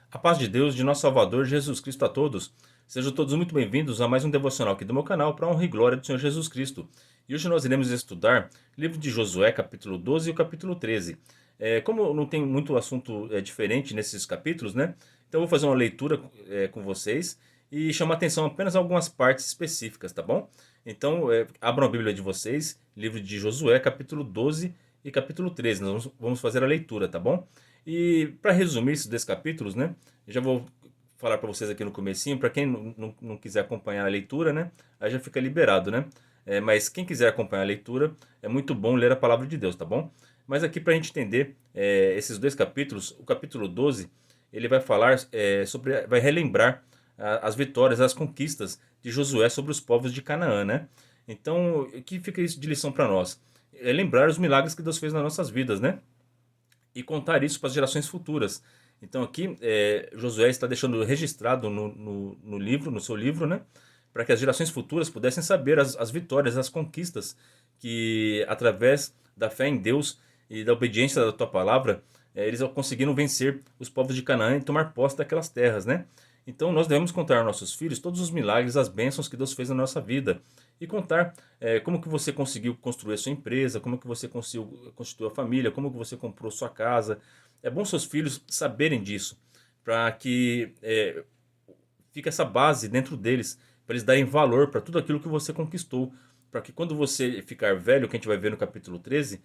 A paz de Deus, de nosso Salvador Jesus Cristo a todos. Sejam todos muito bem-vindos a mais um devocional aqui do meu canal para a honra e glória do Senhor Jesus Cristo. E hoje nós iremos estudar livro de Josué, capítulo 12 e o capítulo 13. Como não tem muito assunto diferente nesses capítulos, né? Então eu vou fazer uma leitura com vocês e chamar atenção apenas a algumas partes específicas, tá bom? Então abram a Bíblia de vocês, livro de Josué, capítulo 12 e capítulo 13. Nós vamos fazer a leitura, tá bom? E para resumir esses dois capítulos, né? Eu já vou falar para vocês aqui no comecinho, para quem não quiser acompanhar a leitura, né? Aí já fica liberado, né? Mas quem quiser acompanhar a leitura, é muito bom ler a palavra de Deus, tá bom? Mas aqui para a gente entender esses dois capítulos, o capítulo 12, ele vai falar vai relembrar as vitórias, as conquistas de Josué sobre os povos de Canaã, né? Então, o que fica isso de lição para nós? É lembrar os milagres que Deus fez nas nossas vidas, né? E contar isso para as gerações futuras. Então aqui Josué está deixando registrado no livro, no seu livro, né, para que as gerações futuras pudessem saber as vitórias, as conquistas que através da fé em Deus e da obediência da tua palavra, eles conseguiram vencer os povos de Canaã e tomar posse daquelas terras, né? Então nós devemos contar aos nossos filhos todos os milagres, as bênçãos que Deus fez na nossa vida e contar como que você conseguiu construir a sua empresa, como que você conseguiu constituir a família, como que você comprou sua casa. É bom seus filhos saberem disso, para que fique essa base dentro deles, para eles darem valor para tudo aquilo que você conquistou, para que quando você ficar velho, que a gente vai ver no capítulo 13,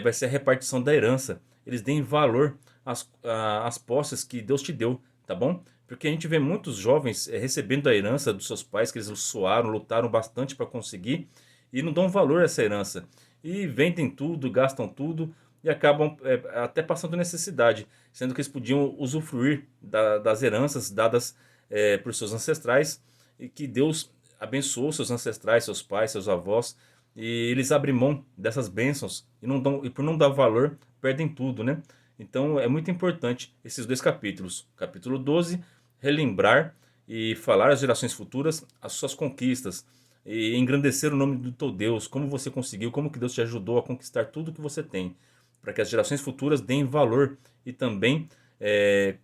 vai ser a repartição da herança. Eles deem valor às posses que Deus te deu, tá bom? Porque a gente vê muitos jovens recebendo a herança dos seus pais, que eles suaram, lutaram bastante para conseguir, e não dão valor a essa herança. E vendem tudo, gastam tudo, e acabam até passando necessidade, sendo que eles podiam usufruir das heranças dadas por seus ancestrais, e que Deus abençoou seus ancestrais, seus pais, seus avós, e eles abrem mão dessas bênçãos e por não dar valor, perdem tudo, né? Então é muito importante esses dois capítulos. Capítulo 12, relembrar e falar às gerações futuras as suas conquistas e engrandecer o nome do teu Deus, como você conseguiu, como que Deus te ajudou a conquistar tudo que você tem, para que as gerações futuras deem valor e também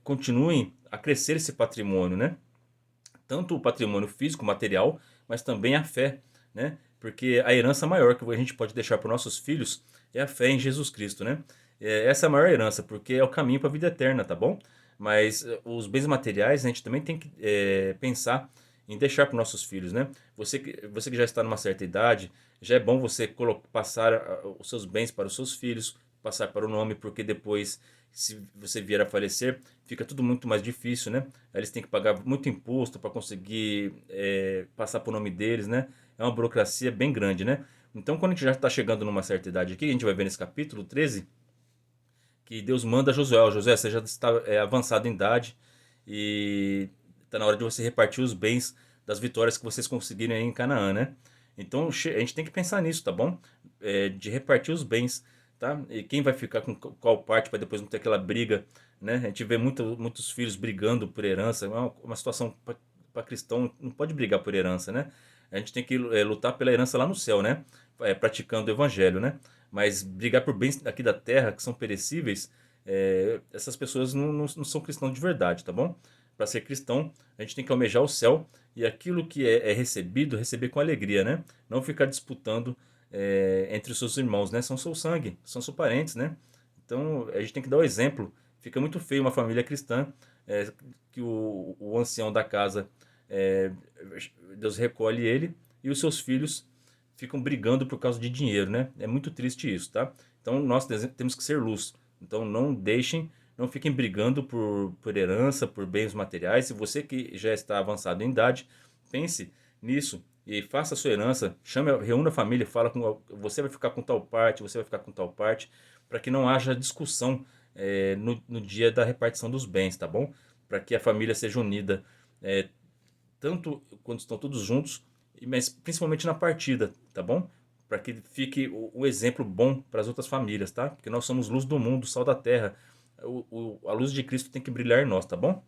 continuem a crescer esse patrimônio, né? Tanto o patrimônio físico, material, mas também a fé, né? Porque a herança maior que a gente pode deixar para os nossos filhos é a fé em Jesus Cristo, né? Essa é a maior herança, porque é o caminho para a vida eterna, tá bom? Mas os bens materiais a gente também tem que pensar em deixar para os nossos filhos, né? Você que já está numa certa idade, já é bom você passar os seus bens para os seus filhos, passar para o nome, porque depois, se você vier a falecer, fica tudo muito mais difícil, né? Aí eles têm que pagar muito imposto para conseguir passar por nome deles, né? É uma burocracia bem grande, né? Então, quando a gente já está chegando numa certa idade aqui, a gente vai ver nesse capítulo 13 que Deus manda a Josué: "Ó, Josué, você já está avançado em idade e está na hora de você repartir os bens das vitórias que vocês conseguirem aí em Canaã, né? Então, a gente tem que pensar nisso, tá bom? De repartir os bens, tá? E quem vai ficar com qual parte para depois não ter aquela briga, né? A gente vê muitos filhos brigando por herança, é uma situação para cristão, não pode brigar por herança, né? A gente tem que lutar pela herança lá no céu, né? Praticando o evangelho, né? Mas brigar por bens aqui da terra, que são perecíveis, essas pessoas não são cristãos de verdade, tá bom? Para ser cristão, a gente tem que almejar o céu e aquilo que é recebido, receber com alegria, né? Não ficar disputando entre os seus irmãos, né? São seu sangue, são seus parentes, né? Então a gente tem que dar o exemplo. Fica muito feio uma família cristã que o ancião da casa, é, Deus recolhe ele e os seus filhos ficam brigando por causa de dinheiro, né? É muito triste isso, tá? Então nós temos que ser luz. Então não deixem, não fiquem brigando por herança, por bens materiais. Se você que já está avançado em idade, pense nisso e faça a sua herança, reúna a família, fala com você vai ficar com tal parte, você vai ficar com tal parte, para que não haja discussão no dia da repartição dos bens, tá bom? Para que a família seja unida, é, tanto quando estão todos juntos, mas principalmente na partida, tá bom? Para que fique o exemplo bom para as outras famílias, tá? Porque nós somos luz do mundo, sal da terra. A luz de Cristo tem que brilhar em nós, tá bom?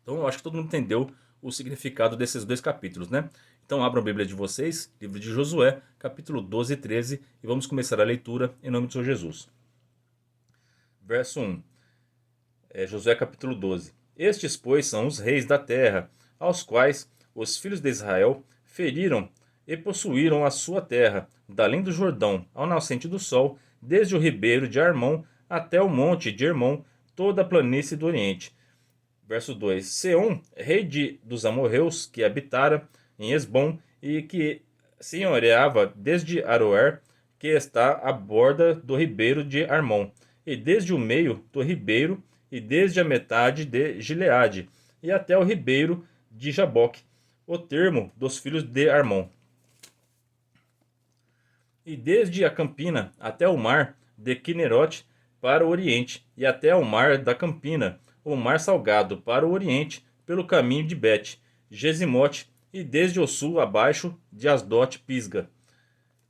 Então eu acho que todo mundo entendeu o significado desses dois capítulos, né? Então abram a Bíblia de vocês, livro de Josué, capítulo 12 e 13, e vamos começar a leitura em nome do Senhor Jesus. Verso 1, Josué capítulo 12. Estes, pois, são os reis da terra, aos quais os filhos de Israel feriram e possuíram a sua terra, da além do Jordão, ao nascente do sol, desde o ribeiro de Armon até o monte de Hermon, toda a planície do Oriente. Verso 2: Seom, rei dos amorreus, que habitara em Esbom e que senhoreava desde Aroer, que está à borda do ribeiro de Armon, e desde o meio do ribeiro, e desde a metade de Gileade, e até o ribeiro de Jaboque, o termo dos filhos de Armon. E desde a campina até o mar de Quinerote para o oriente, e até o mar da campina, o mar salgado para o oriente, pelo caminho de Bet, Gesimote, e desde o sul abaixo de Asdote Pisga.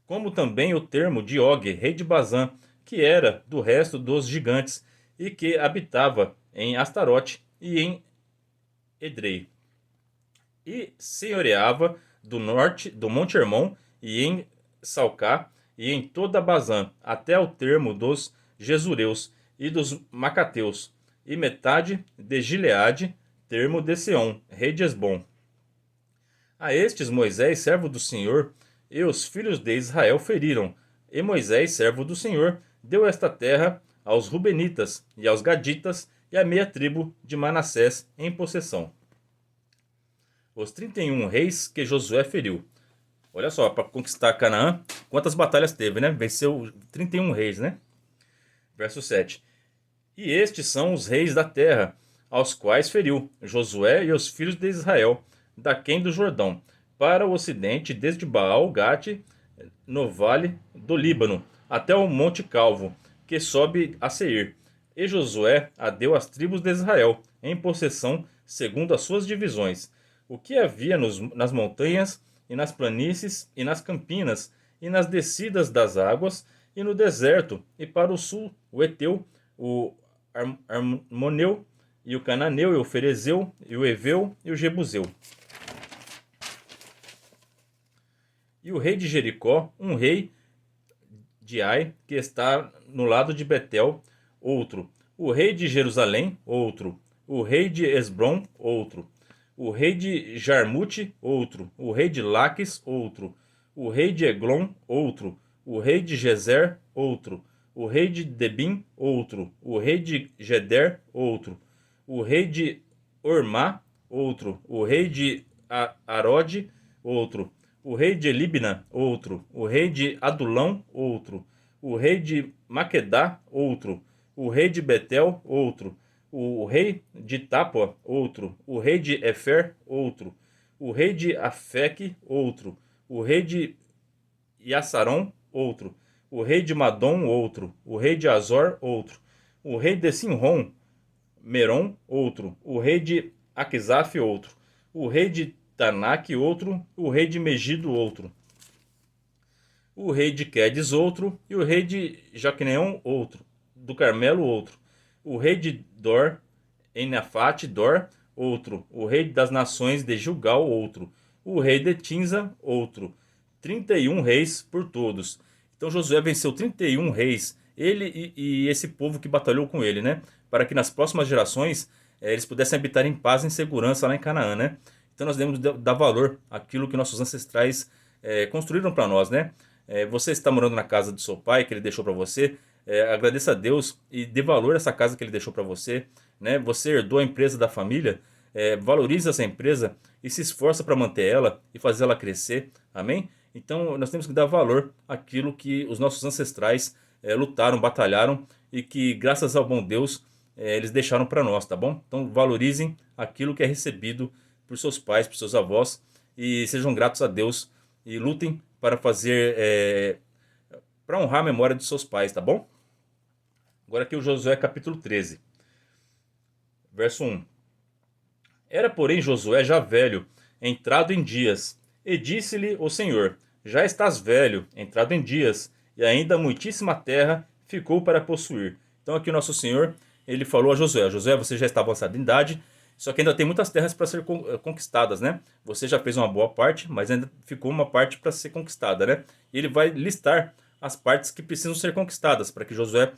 Como também o termo de Og, rei de Bazã, que era do resto dos gigantes, e que habitava em Astarote e em Edrei. E senhoreava do norte do Monte Hermon e em Salcá e em toda Bazã, até o termo dos Jesureus e dos Macateus, e metade de Gileade, termo de Seom, rei de Esbom. A estes Moisés, servo do Senhor, e os filhos de Israel feriram, e Moisés, servo do Senhor, deu esta terra aos Rubenitas e aos Gaditas e à meia tribo de Manassés em possessão. Os 31 reis que Josué feriu. Olha só, para conquistar Canaã, quantas batalhas teve, né? Venceu 31 reis, né? Verso 7. E estes são os reis da terra, aos quais feriu Josué e os filhos de Israel, daquém do Jordão, para o ocidente, desde Baal-Gate, no vale do Líbano, até o Monte Calvo, que sobe a Seir. E Josué a deu às tribos de Israel, em possessão, segundo as suas divisões. O que havia nas montanhas, e nas planícies, e nas campinas, e nas descidas das águas, e no deserto, e para o sul, o Eteu, o Armoneu, e o Cananeu, e o Ferezeu, e o Eveu, e o Jebuseu. E o rei de Jericó, um rei de Ai, que está no lado de Betel, outro. O rei de Jerusalém, outro. O rei de Esbrom, outro. O rei de Jarmute, outro. O rei de Laques, outro. O rei de Eglon, outro. O rei de Gezer, outro. O rei de Debim, outro. O rei de Geder, outro. O rei de Ormá, outro. O rei de Arode, outro. O rei de Libna, outro. O rei de Adulão, outro. O rei de Maquedá, outro. O rei de Betel, outro. O rei de Tápua, outro. O rei de Efer, outro. O rei de Afeque, outro. O rei de Yassaron, outro. O rei de Madom, outro. O rei de Azor, outro. O rei de Sinrom, Merom, outro. O rei de Aquisaf, outro. O rei de Tanak, outro. O rei de Megido, outro. O rei de Quedes, outro. E o rei de Jaqueneão, outro. Do Carmelo, outro. O rei de Dor, Enafate, Dor, outro. O rei das nações de Gilgal, outro. O rei de Tinza, outro. 31 reis por todos. Então Josué venceu 31 reis, ele e esse povo que batalhou com ele, né? Para que nas próximas gerações eles pudessem habitar em paz e em segurança lá em Canaã, né? Então nós devemos dar valor àquilo que nossos ancestrais construíram para nós, né? Você está morando na casa do seu pai, que ele deixou para você, agradeça a Deus e dê valor a essa casa que ele deixou para você, né? Você herdou a empresa da família, valorize essa empresa e se esforça para manter ela e fazer ela crescer, amém? Então nós temos que dar valor àquilo que os nossos ancestrais lutaram, batalharam e que graças ao bom Deus eles deixaram para nós, tá bom? Então valorizem aquilo que é recebido por seus pais, por seus avós e sejam gratos a Deus e lutem para fazer, para honrar a memória de seus pais, tá bom? Agora aqui o Josué capítulo 13, verso 1. Era porém Josué já velho, entrado em dias, e disse-lhe o Senhor: Já estás velho, entrado em dias, e ainda muitíssima terra ficou para possuir. Então aqui o nosso Senhor, ele falou a Josué: Josué, você já está avançado em idade, só que ainda tem muitas terras para ser conquistadas, né? Você já fez uma boa parte, mas ainda ficou uma parte para ser conquistada, né? E ele vai listar as partes que precisam ser conquistadas, para que Josué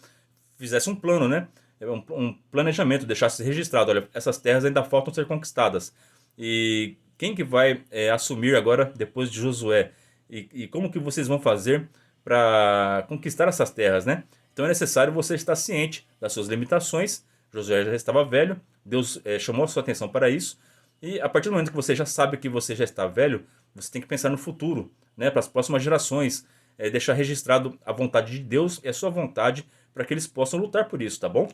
fizesse um plano, né? um planejamento, deixasse registrado, olha, essas terras ainda faltam ser conquistadas. E quem que vai assumir agora, depois de Josué? E como que vocês vão fazer para conquistar essas terras, né? Então é necessário você estar ciente das suas limitações. Josué já estava velho, Deus chamou a sua atenção para isso. E a partir do momento que você já sabe que você já está velho, você tem que pensar no futuro, né? Para as próximas gerações, deixar registrado a vontade de Deus e a sua vontade para que eles possam lutar por isso, tá bom?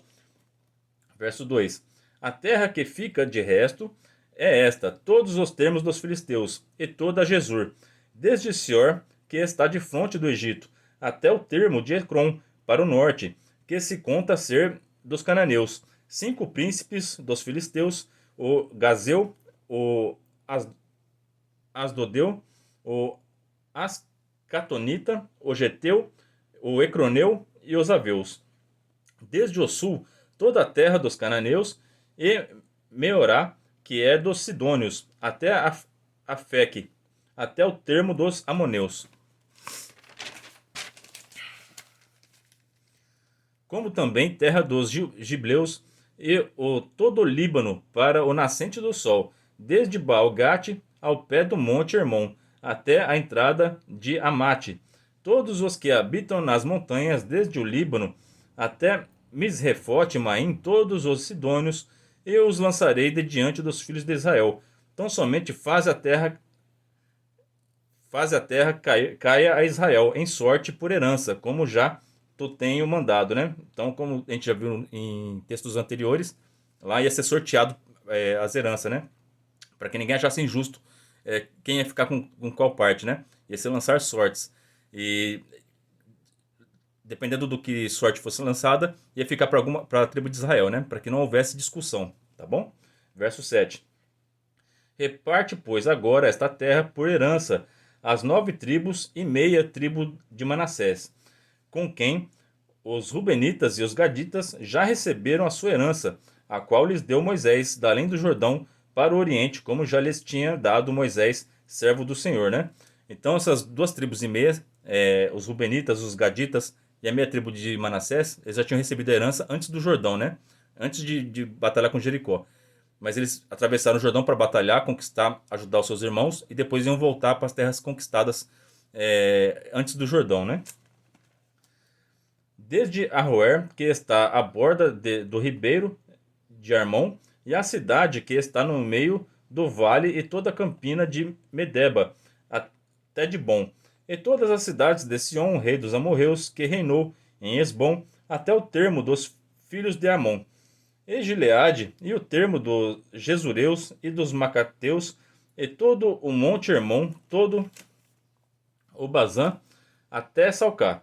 Verso 2: A terra que fica de resto é esta, todos os termos dos filisteus, e toda Gesur, desde Sior, que está de fronte do Egito, até o termo de Ecrom, para o norte, que se conta ser dos cananeus. 5 príncipes dos filisteus, o Gazeu, o Asdodeu, o Ascatonita, o Geteu, o Ecroneu e os Aveus. Desde o sul, toda a terra dos cananeus, e Meorá, que é dos sidônios, até a Feque, até o termo dos amoneus. Como também terra dos gibleus e todo o Líbano para o nascente do sol, desde Baal-Gate ao pé do monte Hermon, até a entrada de Amate. Todos os que habitam nas montanhas, desde o Líbano até Misrefote Maim, todos os sidônios, eu os lançarei de diante dos filhos de Israel. Então somente faz a terra caia a Israel em sorte por herança, como já tu tenho mandado, né? Então, como a gente já viu em textos anteriores, lá ia ser sorteado as heranças, né? Para que ninguém achasse injusto quem ia ficar com qual parte, né? Ia ser lançar sortes. E dependendo do que sorte fosse lançada, ia ficar para a tribo de Israel, né? Para que não houvesse discussão, tá bom? Verso 7. Reparte, pois, agora esta terra por herança às 9 tribos e meia tribo de Manassés, com quem os Rubenitas e os Gaditas já receberam a sua herança, a qual lhes deu Moisés, da além do Jordão, para o Oriente, como já lhes tinha dado Moisés, servo do Senhor, né? Então essas 2 tribos e meia, os Rubenitas, os Gaditas e a meia tribo de Manassés, eles já tinham recebido a herança antes do Jordão, né? Antes de batalhar com Jericó. Mas eles atravessaram o Jordão para batalhar, conquistar, ajudar os seus irmãos e depois iam voltar para as terras conquistadas antes do Jordão, né? Desde Aroer, que está à borda do ribeiro de Armon, e a cidade que está no meio do vale e toda a campina de Medeba, até de Bom, e todas as cidades de Sion, rei dos amorreus, que reinou em Esbom, até o termo dos filhos de Amon, e Gileade, e o termo dos Jesureus e dos Macateus, e todo o monte Hermon, todo o Bazã, até Salcá.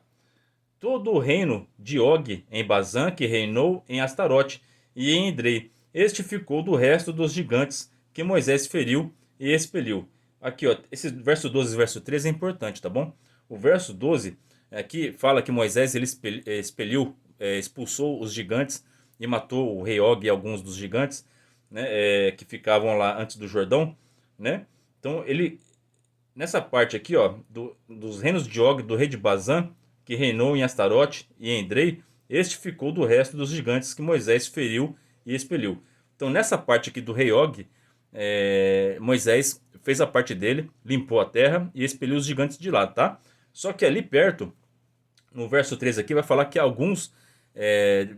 Todo o reino de Og em Bazã, que reinou em Astarote e em Edrei. Este ficou do resto dos gigantes que Moisés feriu e expeliu. Aqui, ó, esse verso 12 e verso 13 é importante, tá bom? O verso 12 aqui fala que Moisés ele expeliu, expulsou os gigantes e matou o rei Og e alguns dos gigantes, né, que ficavam lá antes do Jordão, né? Então ele nessa parte aqui, ó, dos reinos de Og, do rei de Bazã, que reinou em Astarote e em Edrei, este ficou do resto dos gigantes que Moisés feriu e expeliu. Então, nessa parte aqui do rei Og, Moisés fez a parte dele, limpou a terra e expeliu os gigantes de lá, tá? Só que ali perto, no verso 13 aqui, vai falar que alguns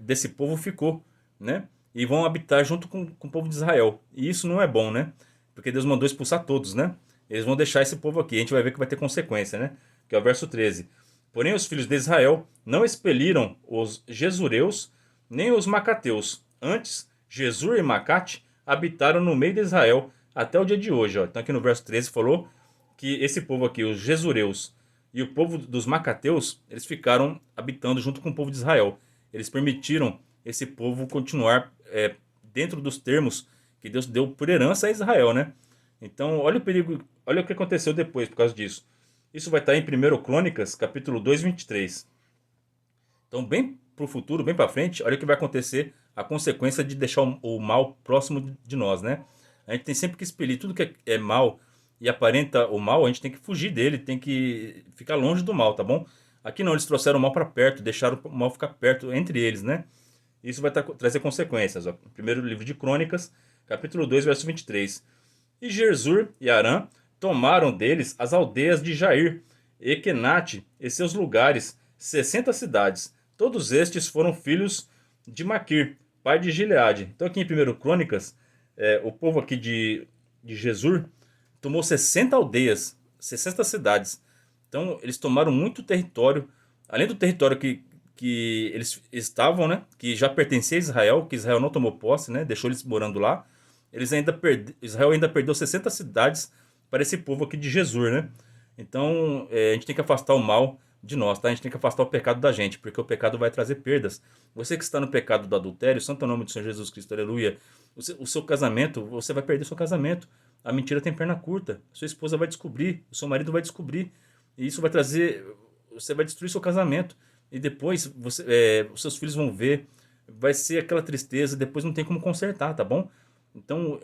desse povo ficou, né? E vão habitar junto com o povo de Israel. E isso não é bom, né? Porque Deus mandou expulsar todos, né? Eles vão deixar esse povo aqui. A gente vai ver que vai ter consequência, né? Que é o verso 13. Porém, os filhos de Israel não expeliram os Jesureus nem os Macateus. Antes, Jesur e Macate habitaram no meio de Israel até o dia de hoje. Ó. Então, aqui no verso 13 falou que esse povo aqui, os Jesureus e o povo dos Macateus, eles ficaram habitando junto com o povo de Israel. Eles permitiram esse povo continuar dentro dos termos que Deus deu por herança a Israel, né? Então, olha o perigo, olha o que aconteceu depois por causa disso. Isso vai estar em 1 Crônicas, capítulo 2, 23. Então, bem para o futuro, bem para frente, olha o que vai acontecer, a consequência de deixar o mal próximo de nós, né? A gente tem sempre que expelir tudo que é mal e aparenta o mal, a gente tem que fugir dele, tem que ficar longe do mal, tá bom? Aqui não, eles trouxeram o mal para perto, deixaram o mal ficar perto entre eles, né? Isso vai trazer consequências. Ó. Primeiro livro de Crônicas, capítulo 2, verso 23. E Gerzur e Arã tomaram deles as aldeias de Jair, e Kenate e seus lugares, 60 cidades. Todos estes foram filhos de Maquir, pai de Gileade. Então aqui em Primeiro Crônicas, o povo aqui de Jesur tomou 60 aldeias, 60 cidades. Então eles tomaram muito território, além do território que eles estavam, né, que já pertencia a Israel, que Israel não tomou posse, né, deixou eles morando lá. Israel ainda perdeu 60 cidades para esse povo aqui de Jesur, né? Então a gente tem que afastar o mal de nós, tá? A gente tem que afastar o pecado da gente, porque o pecado vai trazer perdas. Você que está no pecado do adultério, santo é o nome do Senhor Jesus Cristo, aleluia. O seu casamento, você vai perder seu casamento. A mentira tem perna curta. Sua esposa vai descobrir, o seu marido vai descobrir. E isso vai trazer. Você vai destruir seu casamento. E depois os seus filhos vão ver. Vai ser aquela tristeza. Depois não tem como consertar, tá bom? Então,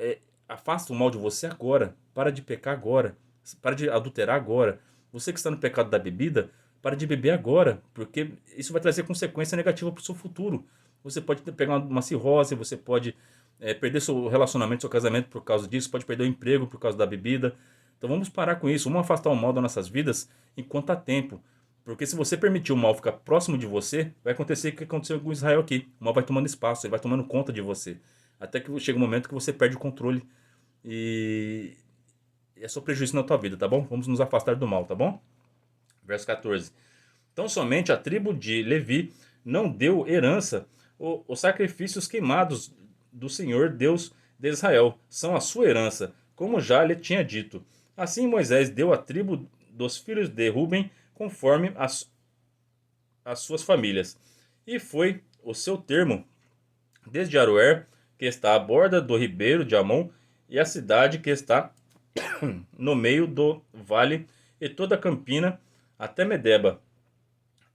afasta o mal de você agora. Para de pecar agora. Para de adulterar agora. Você que está no pecado da bebida, para de beber agora. Porque isso vai trazer consequência negativa para o seu futuro. Você pode pegar uma cirrose, você pode perder seu relacionamento, seu casamento por causa disso, pode perder o emprego por causa da bebida. Então vamos parar com isso, vamos afastar o mal das nossas vidas enquanto há tempo. Porque se você permitir o mal ficar próximo de você, vai acontecer o que aconteceu com Israel aqui. O mal vai tomando espaço, ele vai tomando conta de você. Até que chega um momento que você perde o controle e é só prejuízo na tua vida, tá bom? Vamos nos afastar do mal, tá bom? Verso 14. Então somente a tribo de Levi não deu herança. Os sacrifícios queimados do Senhor Deus de Israel são a sua herança, como já lhe tinha dito. Assim Moisés deu à tribo dos filhos de Ruben conforme as suas famílias. E foi o seu termo, desde Aroer, que está à borda do ribeiro de Amon, e a cidade que está no meio do vale, e toda a campina, até Medeba,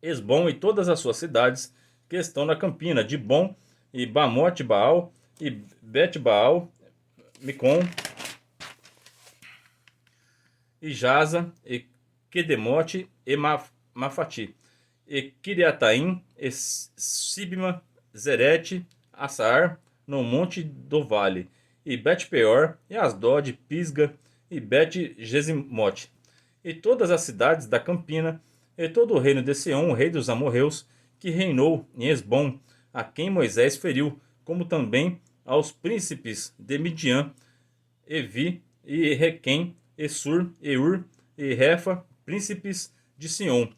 Esbom e todas as suas cidades que estão na campina, de Bom e Bamote Baal e Bet Baal, Micom e Jaza e Kedemote e Mafati e Kiriataim e Sibma, Zerete, Assar, no monte do vale, e Bet-peor e Asdod, Pisga e Bet-Gesimote, e todas as cidades da campina, e todo o reino de Sião, o rei dos amorreus, que reinou em Esbom, a quem Moisés feriu, como também aos príncipes de Midian, Evi, e Requem, e Sur, e Ur, e Refa, príncipes de Sião,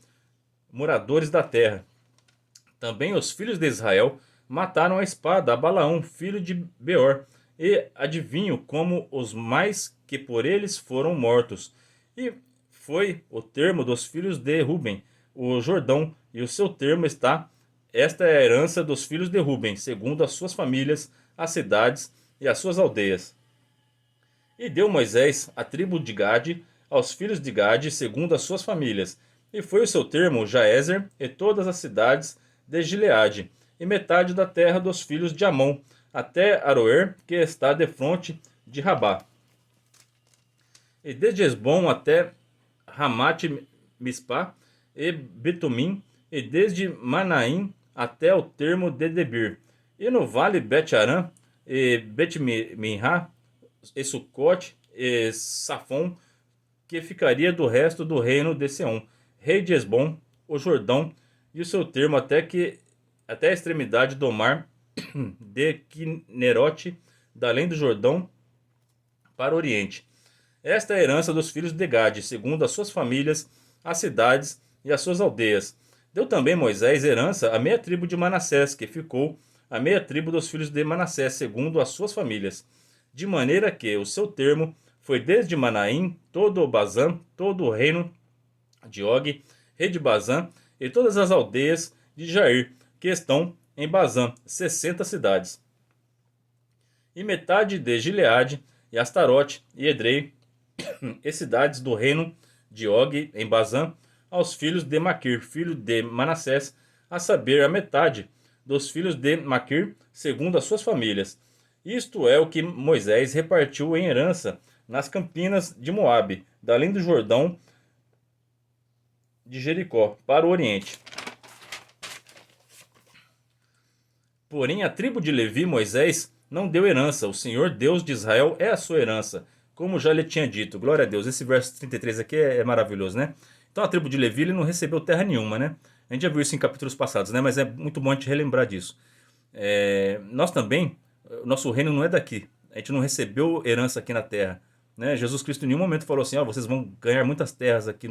moradores da terra. Também os filhos de Israel mataram a espada a Balaão, filho de Beor, e adivinho como os mais que por eles foram mortos. E foi o termo dos filhos de Ruben, o Jordão, e o seu termo está: esta é a herança dos filhos de Ruben, segundo as suas famílias, as cidades e as suas aldeias. E deu Moisés a tribo de Gade aos filhos de Gade, segundo as suas famílias. E foi o seu termo Jaézer e todas as cidades de Gileade, e metade da terra dos filhos de Amon, até Aroer, que está defronte de Rabá. E desde Esbom até Ramate Mispá e Betumim, e desde Manaim até o termo de Debir. E no vale Bet-Arã, e Bet-Minha, e Sucote, e Safon, que ficaria do resto do reino de Seom, rei de Esbom, o Jordão, e o seu termo até a extremidade do mar de Quinerote, da além do Jordão, para o oriente. Esta é a herança dos filhos de Gade, segundo as suas famílias, as cidades e as suas aldeias. Deu também Moisés herança à meia tribo de Manassés, que ficou a meia tribo dos filhos de Manassés, segundo as suas famílias. De maneira que o seu termo foi desde Manaim, todo o Bazã, todo o reino de Og, rei de Bazã, e todas as aldeias de Jair, que estão em Bazã, 60 cidades. E metade de Gileade, e Astarote, e Edrei, e cidades do reino de Og, em Bazã, aos filhos de Maquir, filho de Manassés, a saber, a metade dos filhos de Maquir, segundo as suas famílias. Isto é o que Moisés repartiu em herança nas campinas de Moabe, da além do Jordão de Jericó, para o oriente. Porém, a tribo de Levi, Moisés, não deu herança. O Senhor Deus de Israel é a sua herança, como já lhe tinha dito. Glória a Deus. Esse verso 33 aqui é maravilhoso, né? Então a tribo de Levi ele não recebeu terra nenhuma, né? A gente já viu isso em capítulos passados, né? Mas é muito bom a gente relembrar disso. Nós também, o nosso reino não é daqui. A gente não recebeu herança aqui na terra, né? Jesus Cristo em nenhum momento falou assim: ó, vocês vão ganhar muitas terras aqui,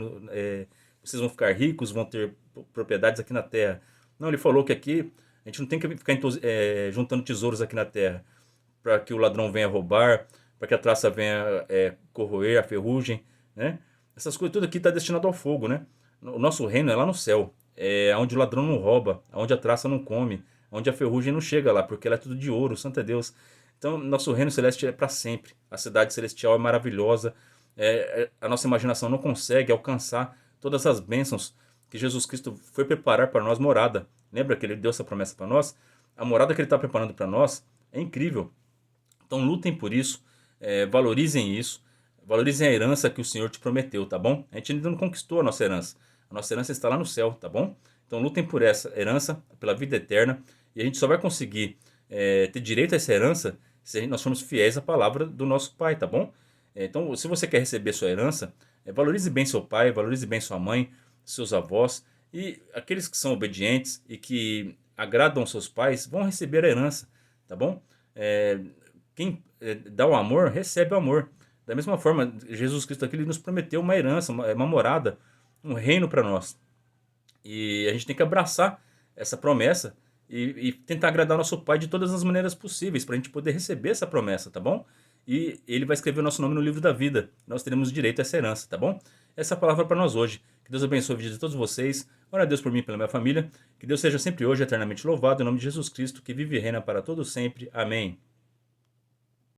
vocês vão ficar ricos, vão ter propriedades aqui na terra. Não, ele falou que aqui a gente não tem que ficar juntando tesouros aqui na terra para que o ladrão venha roubar, para que a traça venha corroer, a ferrugem, né? Essas coisas tudo aqui está destinado ao fogo, né? O nosso reino é lá no céu, é onde o ladrão não rouba, onde a traça não come, onde a ferrugem não chega lá, porque ela é tudo de ouro, santo é Deus. Então, nosso reino celeste é para sempre. A cidade celestial é maravilhosa. A nossa imaginação não consegue alcançar todas as bênçãos que Jesus Cristo foi preparar para nós morada. Lembra que ele deu essa promessa para nós? A morada que ele está preparando para nós é incrível. Então lutem por isso, valorizem isso, valorizem a herança que o Senhor te prometeu, tá bom? A gente ainda não conquistou a nossa herança. A nossa herança está lá no céu, tá bom? Então lutem por essa herança, pela vida eterna. E a gente só vai conseguir ter direito a essa herança se nós formos fiéis à palavra do nosso Pai, tá bom? Então, se você quer receber sua herança, valorize bem seu pai, valorize bem sua mãe, seus avós. E aqueles que são obedientes e que agradam seus pais vão receber a herança, tá bom? Quem dá o amor, recebe o amor. Da mesma forma, Jesus Cristo aqui ele nos prometeu uma herança, uma morada, um reino para nós. E a gente tem que abraçar essa promessa e tentar agradar o nosso Pai de todas as maneiras possíveis para a gente poder receber essa promessa, tá bom? E ele vai escrever o nosso nome no livro da vida. Nós teremos direito a essa herança, tá bom? Essa é a palavra para nós hoje. Que Deus abençoe a vida de todos vocês. Ora a Deus por mim e pela minha família. Que Deus seja sempre hoje eternamente louvado em nome de Jesus Cristo, que vive e reina para todo sempre. Amém.